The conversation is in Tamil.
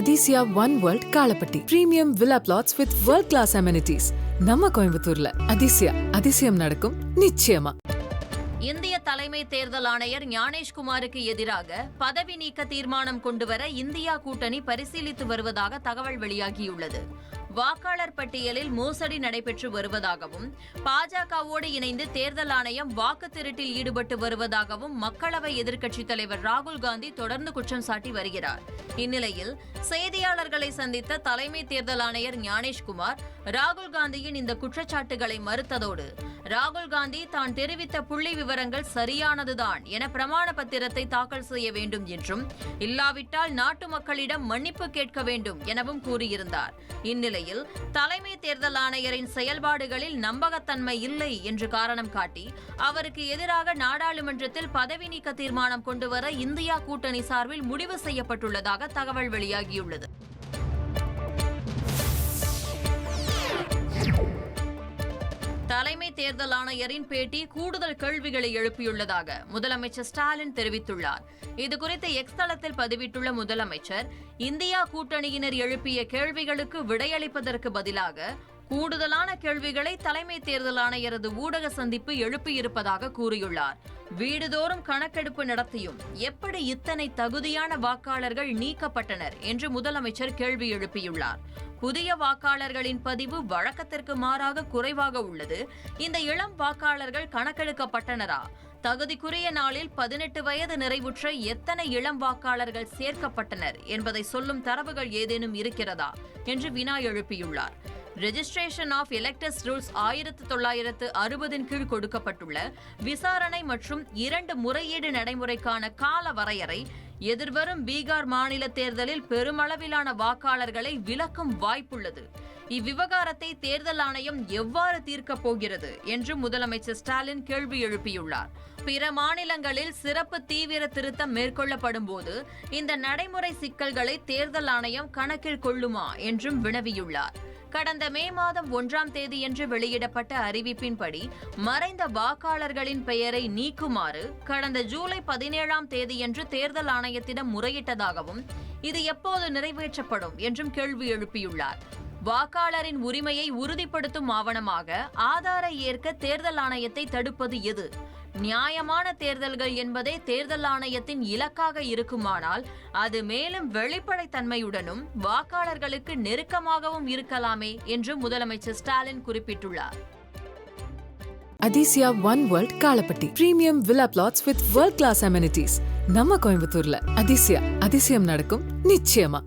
Athisaya one world Kalapatti premium villa plots with world class amenities நம்ம கோயம்புத்தூர்ல அதிசயம் நடக்கும் நிச்சயமா. இந்திய தலைமை தேர்தல் ஆணையர் ஞானேஷ்குமாருக்கு எதிராக பதவி நீக்க தீர்மானம் கொண்டுவர இந்தியா கூட்டணி பரிசீலித்து வருவதாக தகவல் வெளியாகியுள்ளது. வாக்காளர் பட்டியலில் மோசடி நடைபெற்று வருவதாகவும் பாஜகவோடு இணைந்து தேர்தல் ஆணையம் வாக்கு திருட்டில் ஈடுபட்டு வருவதாகவும் மக்களவை எதிர்க்கட்சித் தலைவர் ராகுல் காந்தி தொடர்ந்து குற்றம் சாட்டி வருகிறார். இந்நிலையில் செய்தியாளர்களை சந்தித்த தலைமை தேர்தல் ஆணையர் ஞானேஷ்குமார் ராகுல் காந்தியின் இந்த குற்றச்சாட்டுகளை மறுத்ததோடு ராகுல் காந்தி தான் தெரிவித்த புள்ளி விவரங்கள் சரியானதுதான் என பிரமாண பத்திரத்தை தாக்கல் செய்ய வேண்டும் என்றும், இல்லாவிட்டால் நாட்டு மக்களிடம் மன்னிப்பு கேட்க வேண்டும் எனவும் கூறியிருந்தார். இந்நிலையில் தலைமை தேர்தல் ஆணையரின் செயல்பாடுகளில் நம்பகத்தன்மை இல்லை என்று காரணம் காட்டி அவருக்கு எதிராக நாடாளுமன்றத்தில் பதவி நீக்க தீர்மானம் கொண்டுவர இந்தியா கூட்டணி சார்பில் முடிவு செய்யப்பட்டுள்ளதாக தகவல் வெளியாகியுள்ளது. தலைமை தேர்தல் ஆணையரின் பேட்டி கூடுதல் கேள்விகளை எழுப்பியுள்ளதாக முதலமைச்சர் ஸ்டாலின் தெரிவித்துள்ளார். இதுகுறித்து எக்ஸ் தளத்தில் பதிவிட்டுள்ள முதலமைச்சர், இந்தியா கூட்டணியினர் எழுப்பிய கேள்விகளுக்கு விடையளிப்பதற்கு பதிலாக கூடுதலான கேள்விகளை தலைமை தேர்தல் ஆணையரது ஊடக சந்திப்பு எழுப்பியிருப்பதாக கூறியுள்ளார். வீடுதோறும் கணக்கெடுப்பு நடத்தியும் எப்படி இத்தனை தகுதியான வாக்காளர்கள் நீக்கப்பட்டனர் என்று முதலமைச்சர் கேள்வி எழுப்பியுள்ளார். புதிய வாக்காளர்களின் பதிவு வழக்கத்திற்கு மாறாக குறைவாக உள்ளது. இந்த இளம் வாக்காளர்கள் கணக்கெடுக்கப்பட்டனரா? தகுதிக்குரிய நாளில் 18 வயது நிறைவுற்ற எத்தனை இளம் வாக்காளர்கள் சேர்க்கப்பட்டனர் என்பதை சொல்லும் தரவுகள் ஏதேனும் இருக்கிறதா என்று வினா எழுப்பியுள்ளார். ரெஜிஸ்ட்ரேஷன் ஆஃப் எலெக்டர்ஸ் ரூல்ஸ் 1960 கீழ் கொடுக்கப்பட்டுள்ள விசாரணை மற்றும் 2 முறையீடு நடைமுறைக்கான கால வரையறை எதிர்வரும் பீகார் மாநில தேர்தலில் பெருமளவிலான வாக்காளர்களை விலக்கும் வாய்ப்புள்ளது. இவ்விவகாரத்தை தேர்தல் ஆணையம் எவ்வாறு தீர்க்கப் போகிறது என்று முதலமைச்சர் ஸ்டாலின் கேள்வி எழுப்பியுள்ளார். பிற மாநிலங்களில் சிறப்பு தீவிர திருத்தம் மேற்கொள்ளப்படும் போது இந்த நடைமுறை சிக்கல்களை தேர்தல் ஆணையம் கணக்கில் கொள்ளுமா என்றும் வினவியுள்ளார். கடந்த மே மாதம் 1ஆம் தேதியன்று வெளியிடப்பட்ட அறிவிப்பின்படி மறைந்த வாக்காளர்களின் பெயரை நீக்குமாறு கடந்த ஜூலை 17ஆம் தேதியன்று தேர்தல் ஆணையத்திடம் முறையிட்டதாகவும், இது எப்போது நிறைவேற்றப்படும் என்றும் கேள்வி எழுப்பியுள்ளார். வாக்காளரின் உரிமையை உறுதிப்படுத்தும் ஆவணமாக ஆதாரை ஏற்க தேர்தல் ஆணையத்தை தடுப்பது எது? நியாயமான தேர்தல்கள் என்பதே தேர்தல் ஆணையத்தின் இலக்காக இருக்குமானால் அது மேலும் வெளிப்படைத்தன்மையுடனும் வாக்காளர்களுக்கு நெருக்கமாகவும் இருக்கலாமே என்று முதலமைச்சர் ஸ்டாலின் குறிப்பிட்டுள்ளார். Athisiya one world Kalapatti premium villa plots with world class amenities நம்ம கோயம்புத்தூர்ல அதிசயம் நடக்கும் நிச்சயமா.